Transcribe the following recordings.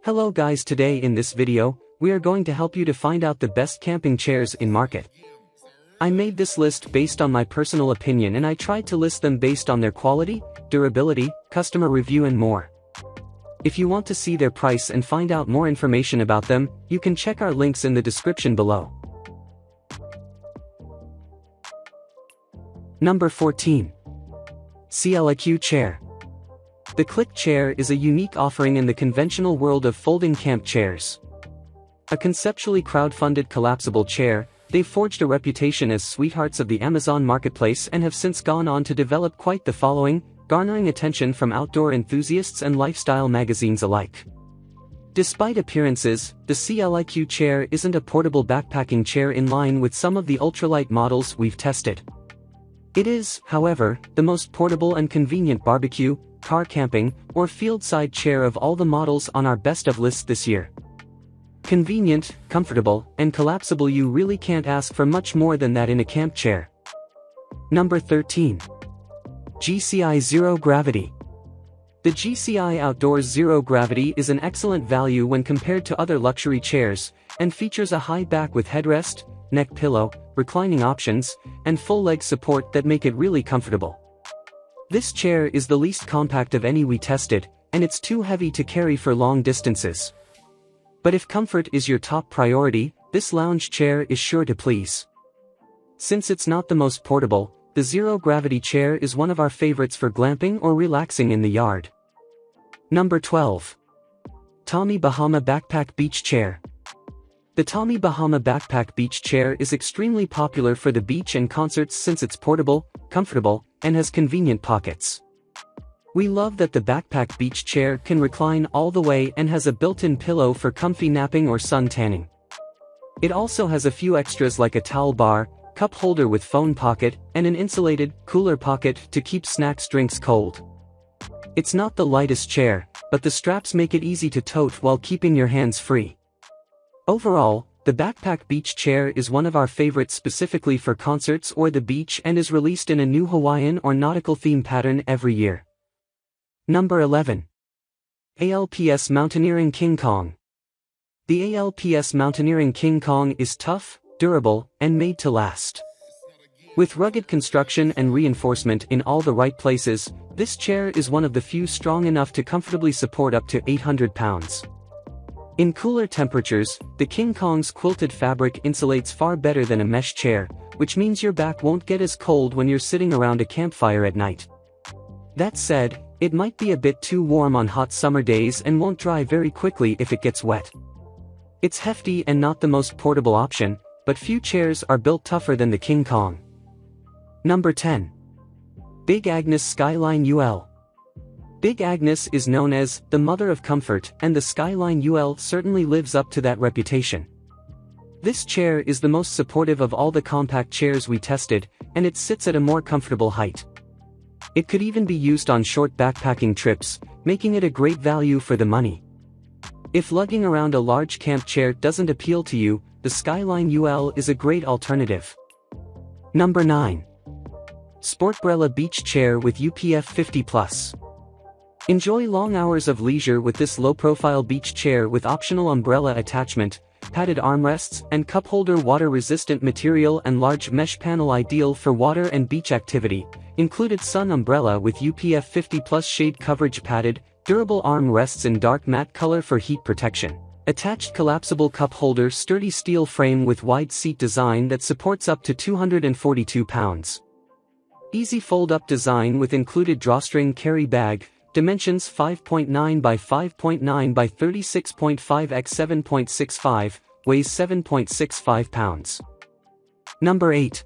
Hello guys, today in this video, we are going to help you to find out the best camping chairs in market. I made this list based on my personal opinion and I tried to list them based on their quality, durability, customer review and more. If you want to see their price and find out more information about them, you can check our links in the description below. Number 14. CLIQ Chair. The Click chair is a unique offering in the conventional world of folding camp chairs. A conceptually crowd-funded collapsible chair, they've forged a reputation as sweethearts of the Amazon marketplace and have since gone on to develop quite the following, garnering attention from outdoor enthusiasts and lifestyle magazines alike. Despite appearances, the CLIQ chair isn't a portable backpacking chair in line with some of the ultralight models we've tested. It is, however, the most portable and convenient barbecue, car camping, or field-side chair of all the models on our best of list this year. Convenient, comfortable, and collapsible, you really can't ask for much more than that in a camp chair. Number 13. GCI Zero Gravity. The GCI Outdoors Zero Gravity is an excellent value when compared to other luxury chairs, and features a high back with headrest, neck pillow, reclining options, and full leg support that make it really comfortable. This chair is the least compact of any we tested, and it's too heavy to carry for long distances. But if comfort is your top priority, this lounge chair is sure to please. Since it's not the most portable, the Zero Gravity chair is one of our favorites for glamping or relaxing in the yard. Number 12. Tommy Bahama Backpack Beach Chair. The Tommy Bahama Backpack Beach Chair is extremely popular for the beach and concerts since it's portable, comfortable, and has convenient pockets. We love that the backpack beach chair can recline all the way and has a built-in pillow for comfy napping or sun tanning. It also has a few extras like a towel bar, cup holder with phone pocket, and an insulated, cooler pocket to keep snacks drinks cold. It's not the lightest chair, but the straps make it easy to tote while keeping your hands free. Overall, the backpack beach chair is one of our favorites specifically for concerts or the beach and is released in a new Hawaiian or nautical theme pattern every year. Number 11. ALPS Mountaineering King Kong. The ALPS Mountaineering King Kong is tough, durable, and made to last. With rugged construction and reinforcement in all the right places, this chair is one of the few strong enough to comfortably support up to 800 pounds. In cooler temperatures, the King Kong's quilted fabric insulates far better than a mesh chair, which means your back won't get as cold when you're sitting around a campfire at night. That said, it might be a bit too warm on hot summer days and won't dry very quickly if it gets wet. It's hefty and not the most portable option, but few chairs are built tougher than the King Kong. Number 10. Big Agnes Skyline UL. Big Agnes is known as the mother of comfort, and the Skyline UL certainly lives up to that reputation. This chair is the most supportive of all the compact chairs we tested, and it sits at a more comfortable height. It could even be used on short backpacking trips, making it a great value for the money. If lugging around a large camp chair doesn't appeal to you, the Skyline UL is a great alternative. Number 9. Sportbrella Beach Chair with UPF 50+. Enjoy long hours of leisure with this low-profile beach chair with optional umbrella attachment, padded armrests, and cup holder, water-resistant material and large mesh panel ideal for water and beach activity, included sun umbrella with UPF 50+ shade coverage, padded, durable arm rests in dark matte color for heat protection, attached collapsible cup holder, sturdy steel frame with wide seat design that supports up to 242 pounds. Easy fold-up design with included drawstring carry bag, dimensions 5.9 by 5.9 by 36.5 x 7.65, weighs 7.65 pounds. Number 8.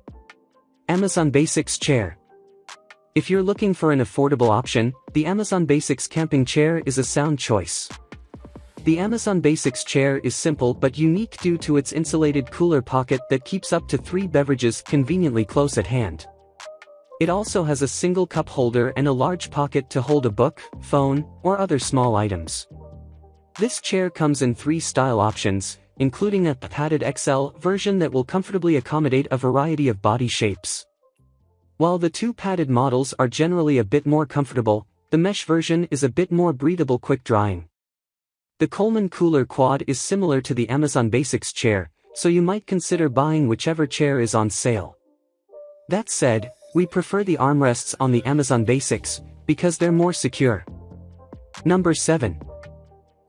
Amazon Basics Chair. If you're looking for an affordable option, the Amazon Basics camping chair is a sound choice. The Amazon Basics chair is simple but unique due to its insulated cooler pocket that keeps up to 3 beverages conveniently close at hand. It also has a single cup holder and a large pocket to hold a book, phone, or other small items. This chair comes in 3 style options, including a padded XL version that will comfortably accommodate a variety of body shapes. While the 2 padded models are generally a bit more comfortable, the mesh version is a bit more breathable, quick drying. The Coleman Cooler Quad is similar to the Amazon Basics chair, so you might consider buying whichever chair is on sale. That said, we prefer the armrests on the Amazon Basics, because they're more secure. Number 7.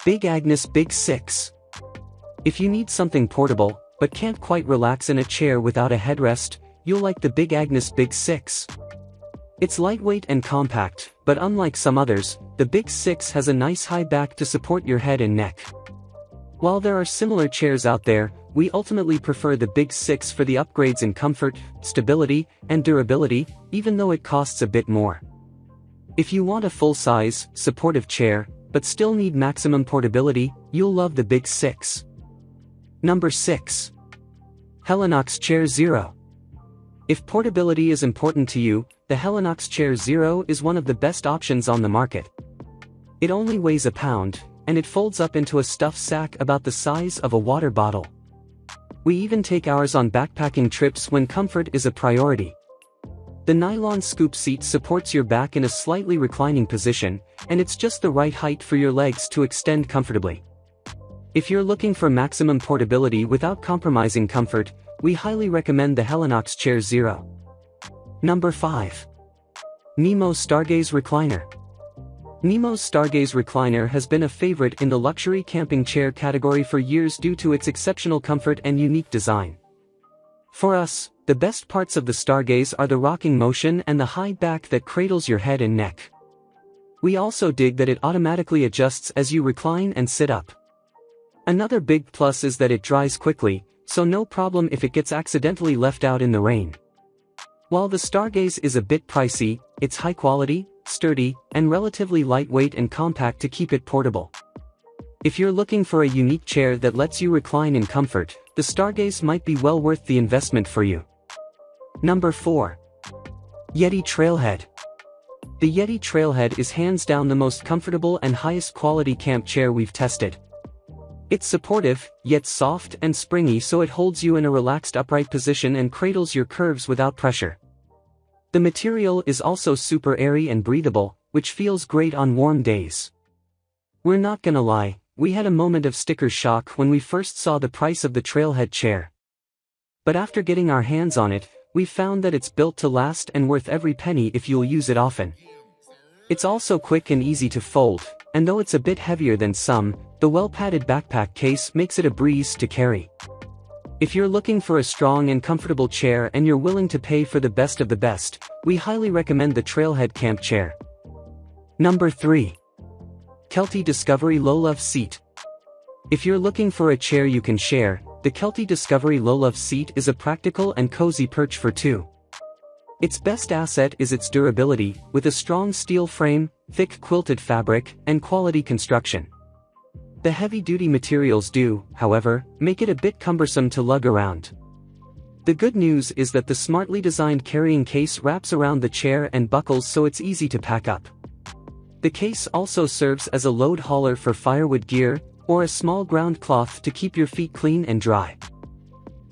Big Agnes Big 6. If you need something portable, but can't quite relax in a chair without a headrest, you'll like the Big Agnes Big 6. It's lightweight and compact, but unlike some others, the Big 6 has a nice high back to support your head and neck. While there are similar chairs out there, we ultimately prefer the Big 6 for the upgrades in comfort, stability, and durability, even though it costs a bit more. If you want a full-size, supportive chair, but still need maximum portability, you'll love the Big 6. Number 6. Helinox Chair Zero. If portability is important to you, the Helinox Chair Zero is one of the best options on the market. It only weighs a pound, and it folds up into a stuffed sack about the size of a water bottle. We even take ours on backpacking trips when comfort is a priority. The nylon scoop seat supports your back in a slightly reclining position, and it's just the right height for your legs to extend comfortably. If you're looking for maximum portability without compromising comfort, we highly recommend the Helinox Chair Zero. Number 5. Nemo Stargaze Recliner. Nemo's Stargaze Recliner has been a favorite in the luxury camping chair category for years due to its exceptional comfort and unique design. For us, the best parts of the Stargaze are the rocking motion and the high back that cradles your head and neck. We also dig that it automatically adjusts as you recline and sit up. Another big plus is that it dries quickly, so no problem if it gets accidentally left out in the rain. While the Stargaze is a bit pricey, it's high quality, sturdy, and relatively lightweight and compact to keep it portable. If you're looking for a unique chair that lets you recline in comfort, the Stargaze might be well worth the investment for you. Number 4. Yeti Trailhead. The Yeti Trailhead is hands down the most comfortable and highest quality camp chair we've tested. It's supportive, yet soft and springy, so it holds you in a relaxed upright position and cradles your curves without pressure. The material is also super airy and breathable, which feels great on warm days. We're not gonna lie, we had a moment of sticker shock when we first saw the price of the Trailhead chair. But after getting our hands on it, we found that it's built to last and worth every penny if you'll use it often. It's also quick and easy to fold, and though it's a bit heavier than some, the well-padded backpack case makes it a breeze to carry. If you're looking for a strong and comfortable chair and you're willing to pay for the best of the best, we highly recommend the Trailhead Camp Chair. Number 3. Kelty Discovery Low Love Seat. If you're looking for a chair you can share, the Kelty Discovery Low Love Seat is a practical and cozy perch for two. Its best asset is its durability, with a strong steel frame, thick quilted fabric, and quality construction. The heavy-duty materials do, however, make it a bit cumbersome to lug around. The good news is that the smartly designed carrying case wraps around the chair and buckles so it's easy to pack up. The case also serves as a load hauler for firewood gear, or a small ground cloth to keep your feet clean and dry.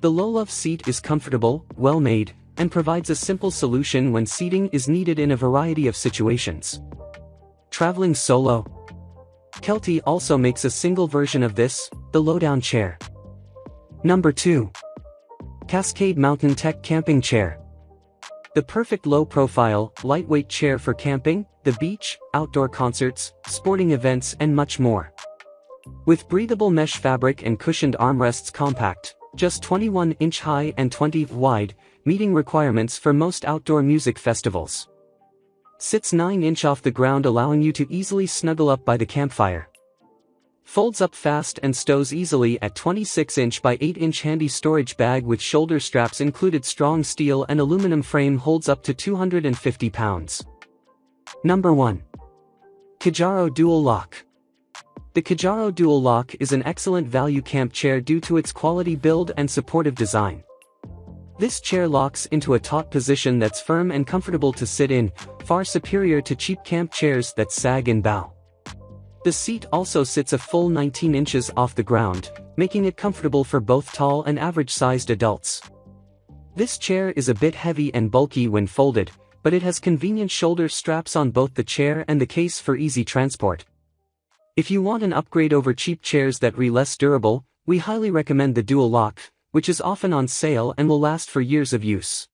The Low Love seat is comfortable, well-made, and provides a simple solution when seating is needed in a variety of situations. Traveling solo? Kelty also makes a single version of this, the Lowdown Chair. Number 2. Cascade Mountain Tech Camping Chair. The perfect low-profile, lightweight chair for camping, the beach, outdoor concerts, sporting events and much more. With breathable mesh fabric and cushioned armrests, compact, just 21 inch high and 20 wide, meeting requirements for most outdoor music festivals. Sits 9 inch off the ground, allowing you to easily snuggle up by the campfire. Folds up fast and stows easily at 26 inch by 8 inch handy storage bag with shoulder straps included. Strong steel and aluminum frame holds up to 250 pounds. Number 1. Kijaro Dual Lock. The Kijaro Dual Lock is an excellent value camp chair due to its quality build and supportive design. This chair locks into a taut position that's firm and comfortable to sit in, far superior to cheap camp chairs that sag and bow. The seat also sits a full 19 inches off the ground, making it comfortable for both tall and average-sized adults. This chair is a bit heavy and bulky when folded, but it has convenient shoulder straps on both the chair and the case for easy transport. If you want an upgrade over cheap chairs that are less durable, we highly recommend the dual lock, which is often on sale and will last for years of use.